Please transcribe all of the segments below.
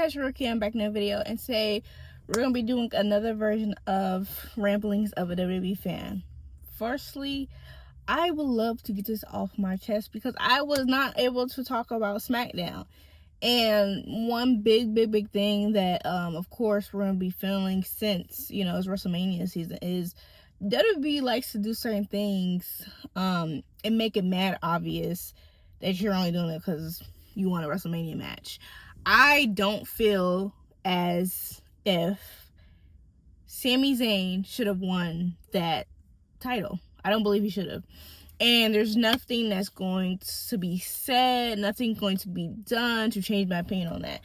guys, Rookie. I'm back in a video, and today we're going to be doing another version of Ramblings of a WWE Fan. Firstly, I would love to get this off my chest because I was not able to talk about SmackDown. And one big thing that, of course, we're going to be feeling since, it's WrestleMania season is WWE likes to do certain things and make it mad obvious that you're only doing it because you want a WrestleMania match. I don't feel as if Sami Zayn should have won that title. I don't believe he should have. And there's nothing that's going to be said, nothing going to be done to change my opinion on that.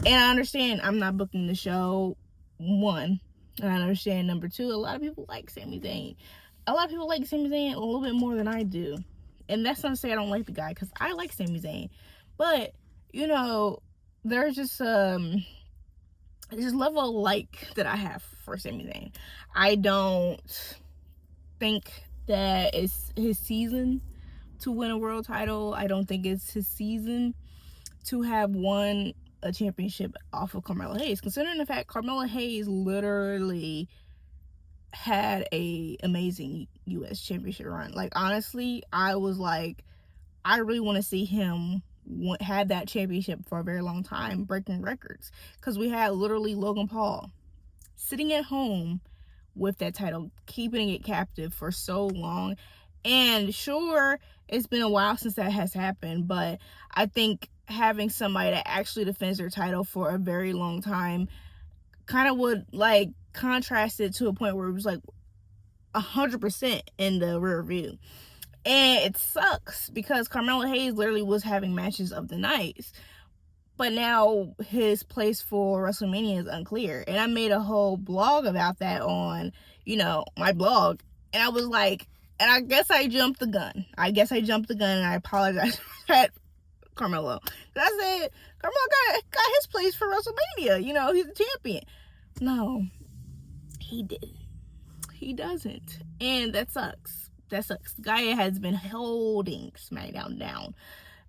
And I understand I'm not booking the show, one. And I understand, number two, a lot of people like Sami Zayn. A lot of people like Sami Zayn a little bit more than I do. And that's not to say I don't like the guy, because I like Sami Zayn. But, there's just this level of like that I have for Sami Zayn. I don't think that it's his season to win a world title. I don't think it's his season to have won a championship off of Carmelo Hayes, considering the fact Carmelo Hayes literally had a amazing U.S. championship run. Like, honestly, I was like, I really want to see him had that championship for a very long time, breaking records, because we had literally Logan Paul sitting at home with that title, keeping it captive for so long. And sure, it's been a while since that has happened, but I think having somebody that actually defends their title for a very long time kind of would like contrast it to a point where it was like 100% in the rear view. And it sucks because Carmelo Hayes literally was having matches of the night, but now his place for WrestleMania is unclear. And I made a whole blog about that on, my blog. And I was like, and I guess I jumped the gun. And I apologize for that, Carmelo. I said, Carmelo got his place for WrestleMania. He's the champion. No, he didn't. He doesn't. And that sucks. The guy has been holding SmackDown down,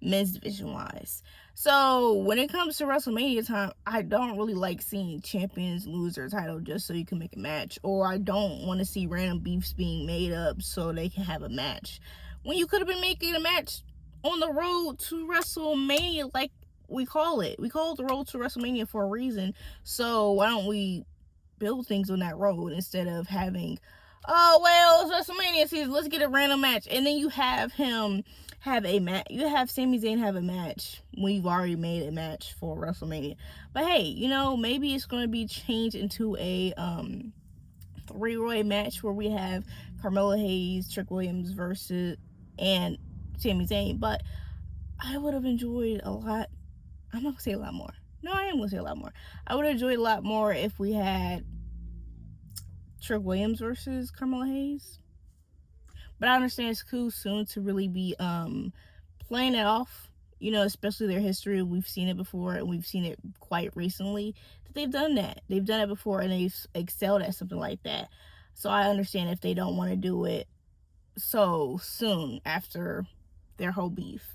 men's division wise. So when it comes to WrestleMania time, I don't really like seeing champions lose their title just so you can make a match, or I don't want to see random beefs being made up so they can have a match when you could have been making a match on the road to WrestleMania. Like we call it the road to WrestleMania for a reason. So why don't we build things on that road instead of having, oh, well, it's WrestleMania season, let's get a random match. And then you have him have a match. You have Sami Zayn have a match when you've already made a match for WrestleMania. But hey, maybe it's going to be changed into a three-way match where we have Carmelo Hayes, Trick Williams and Sami Zayn. But I would have enjoyed a lot. I'm not going to say a lot more. No, I am going to say a lot more. I would have enjoyed a lot more if we had Trick Williams versus Carmelo Hayes. But I understand it's too soon to really be playing it off, especially their history. We've seen it before, and we've seen it quite recently that they've done that. They've done it before, and they've excelled at something like that. So I understand if they don't want to do it so soon after their whole beef.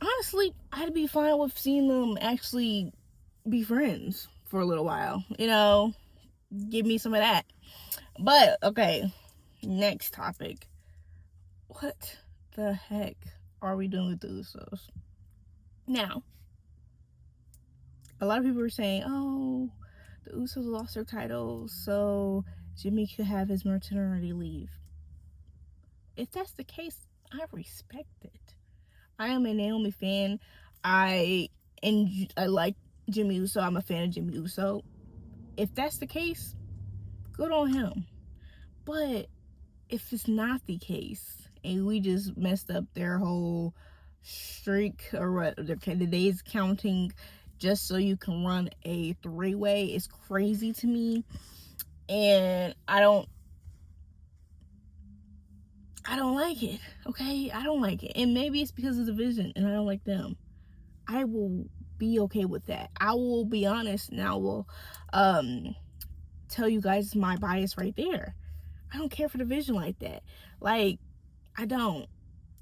Honestly, I'd be fine with seeing them actually be friends for a little while. Give me some of that. But, okay, next topic. What the heck are we doing with the Usos? Now, a lot of people are saying, oh, the Usos lost their titles, so Jimmy could have his maternity leave. If that's the case, I respect it. I am a NAOMI fan. I like Jimmy Uso. I'm a fan of Jimmy Uso. If that's the case, good on him. But if it's not the case, and we just messed up their whole streak, or what, the days counting just so you can run a three-way, is crazy to me. And I don't like it, okay? I don't like it. And maybe it's because of the division and I don't like them. I will be okay with that. I will be honest, and I will tell you guys my bias right there. I don't care for division like that. Like, I don't.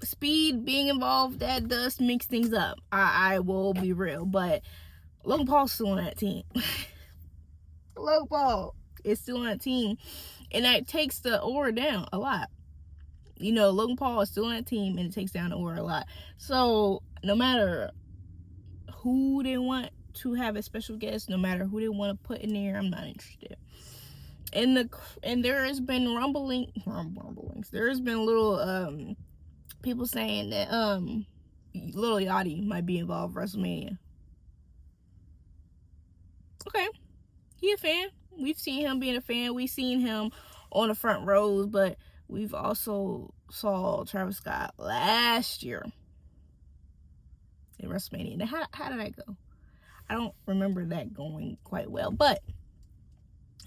Speed being involved, that does mix things up. I will be real. But Logan Paul's still on that team. Logan Paul is still on that team. And that takes the aura down a lot. You know, Logan Paul is still on that team, and it takes down the aura a lot. So, no matter who they want to have as special guest, no matter who they want to put in there, I'm not interested. And there has been rumblings. There has been little people saying that Lil Yachty might be involved with WrestleMania. Okay, he a fan. We've seen him being a fan. We've seen him on the front rows, but we've also saw Travis Scott last year in WrestleMania. Now, how did that go? I don't remember that going quite well. But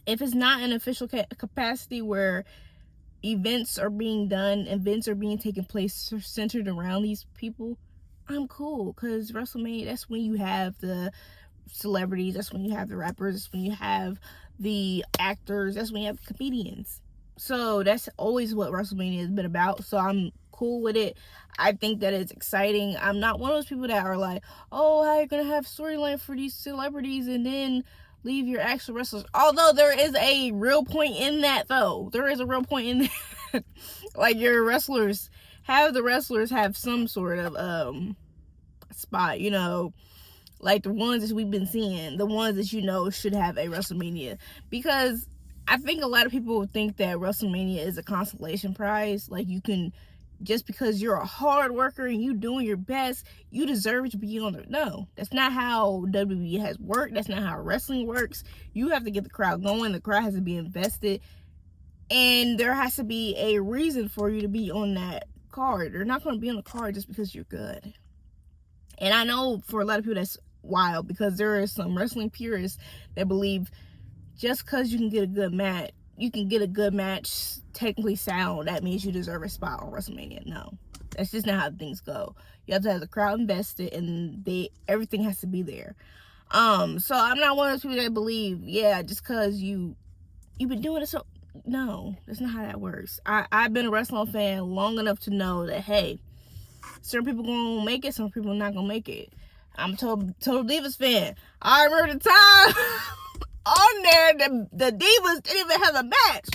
if it's not an official capacity where events are being done, events are being taken place centered around these people, I'm cool. Because WrestleMania, that's when you have the celebrities, that's when you have the rappers, that's when you have the actors, that's when you have the comedians. So that's always what WrestleMania has been about. So I'm cool with it. I think that it's exciting. I'm not one of those people that are like, oh, how are you gonna have storyline for these celebrities and then leave your actual wrestlers? Although there is a real point in that, though. There is a real point in that. Like, your wrestlers, have the wrestlers have some sort of spot, you know, like the ones that we've been seeing, the ones that you know should have a WrestleMania. Because I think a lot of people think that WrestleMania is a consolation prize. Like, you can, just because you're a hard worker and you doing your best, you deserve to be on it. No, that's not how WWE has worked. That's not how wrestling works. You have to get the crowd going. The crowd has to be invested. And there has to be a reason for you to be on that card. You're not going to be on the card just because you're good. And I know for a lot of people that's wild, because there are some wrestling purists that believe just because you can get a good match, technically sound, that means you deserve a spot on WrestleMania. No, that's just not how things go. You have to have the crowd invested, and everything has to be there. So I'm not one of those people that believe, yeah, just because you've been doing it, so no, that's not how that works. I've been a wrestling fan long enough to know that, hey, certain people gonna make it, some people not gonna make it. I'm a total Divas fan. I remember the time on there, the Divas didn't even have a match.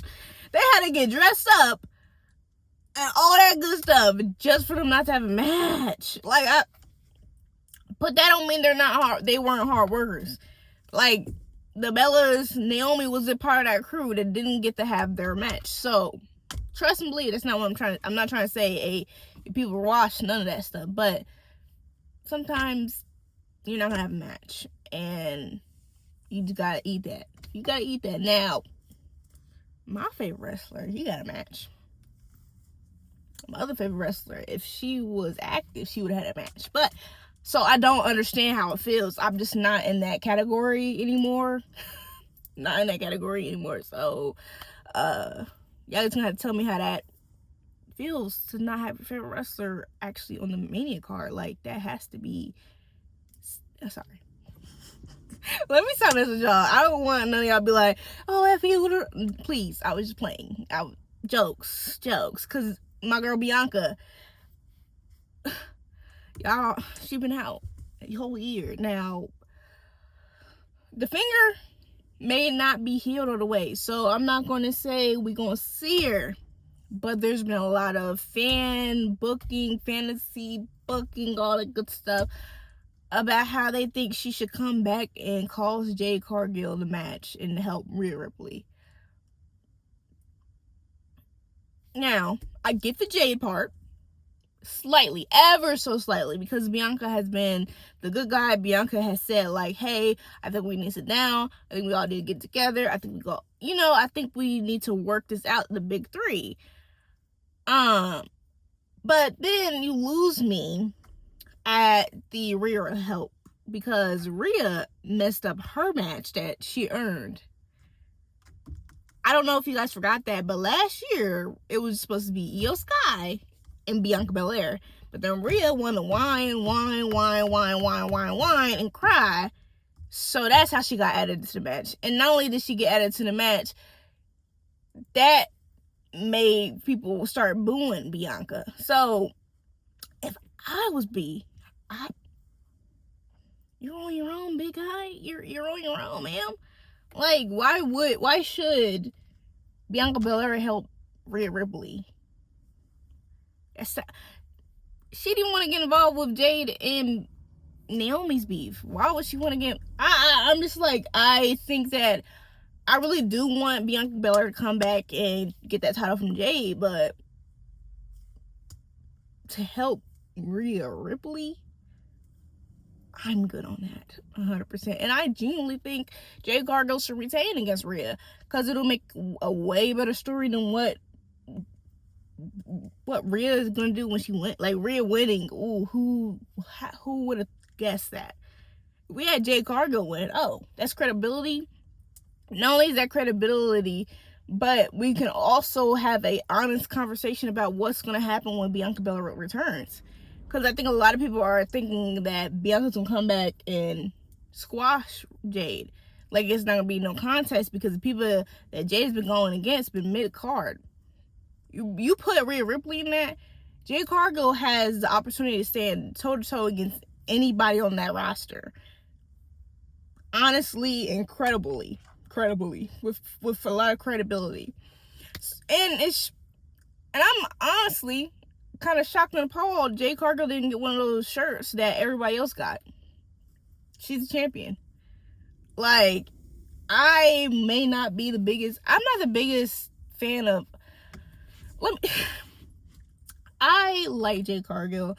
They had to get dressed up and all that good stuff just for them not to have a match. Like, but that don't mean they're not hard. They weren't hard workers. Like, the Bellas, NAOMI was a part of that crew that didn't get to have their match. So, trust and believe. That's not what I'm not trying to say people wash, none of that stuff. But sometimes you're not gonna have a match, and you just gotta eat that. You gotta eat that. Now, my favorite wrestler, he got a match. My other favorite wrestler, if she was active, she would have had a match. But, so I don't understand how it feels. I'm just not in that category anymore. Not in that category anymore. So, y'all just gonna have to tell me how that feels to not have a favorite wrestler actually on the Mania card. Like, that has to be... Sorry. Let me stop this with y'all. I don't want none of y'all be like, oh, F you. Please, I was just playing. Jokes. Because my girl Bianca, y'all, she been out the whole year. Now, the finger may not be healed all the way. So I'm not going to say we're going to see her. But there's been a lot of fan booking, fantasy booking, all that good stuff about how they think she should come back and cause Jade Cargill the match and help Rhea Ripley. Now, I get the Jade part. Slightly, ever so slightly, because Bianca has been the good guy. Bianca has said, like, hey, I think we need to sit down. I think we all need to get together. I think I think we need to work this out, the big three. But then you lose me at the Rhea help, because Rhea messed up her match that she earned. I don't know if you guys forgot that, but last year it was supposed to be Io Sky and Bianca Belair, but then Rhea wanted to whine and cry, so that's how she got added to the match. And not only did she get added to the match, that made people start booing Bianca. So if I was B, you're on your own, big guy. You're on your own, ma'am. Like, why should Bianca Belair help Rhea Ripley? She didn't want to get involved with Jade and Naomi's beef. Why would she want to get? I'm just like, I think that I really do want Bianca Belair to come back and get that title from Jade, but to help Rhea Ripley, I'm good on that 100%. And I genuinely think Jade Cargill should retain against Rhea, because it'll make a way better story than what Rhea is gonna do when she went. Like, Rhea winning, ooh, who would have guessed that? We had Jade Cargill win. Oh, that's credibility. Not only is that credibility, but we can also have a honest conversation about what's going to happen when Bianca Belair returns. Because I think a lot of people are thinking that Bianca's going to come back and squash Jade. Like, it's not going to be no contest, because the people that Jade's been going against been mid-card. You put Rhea Ripley in that, Jade Cargill has the opportunity to stand toe-to-toe against anybody on that roster. Honestly, incredibly, with a lot of credibility. And I'm honestly kind of shocked and appalled Jade Cargill didn't get one of those shirts that everybody else got. She's a champion. Like, I may not be the biggest, I'm not the biggest fan of, I like Jade Cargill.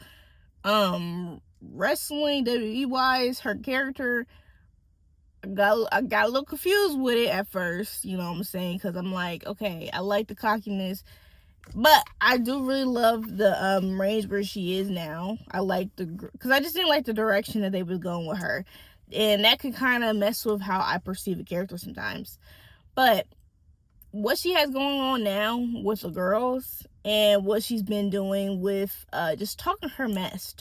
Wrestling, WWE wise, her character, I got a little confused with it at first, you know what I'm saying? Because I'm like, okay, I like the cockiness, but I do really love the range where she is now. I like because I just didn't like the direction that they was going with her, and that could kind of mess with how I perceive a character sometimes. But what she has going on now with the girls, and what she's been doing with just talking her mess,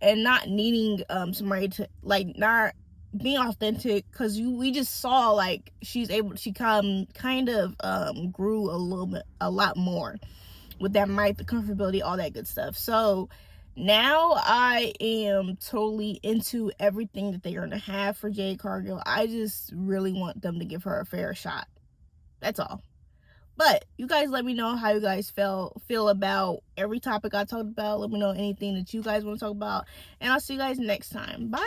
and not needing somebody to, like, not being authentic, because we just saw, like, she kind of grew a lot more with that mic, the comfortability, all that good stuff. So now I am totally into everything that they are gonna have for Jade Cargill. I just really want them to give her a fair shot. That's all. But you guys let me know how you guys feel about every topic I talked about. Let me know anything that you guys want to talk about. And I'll see you guys next time. Bye.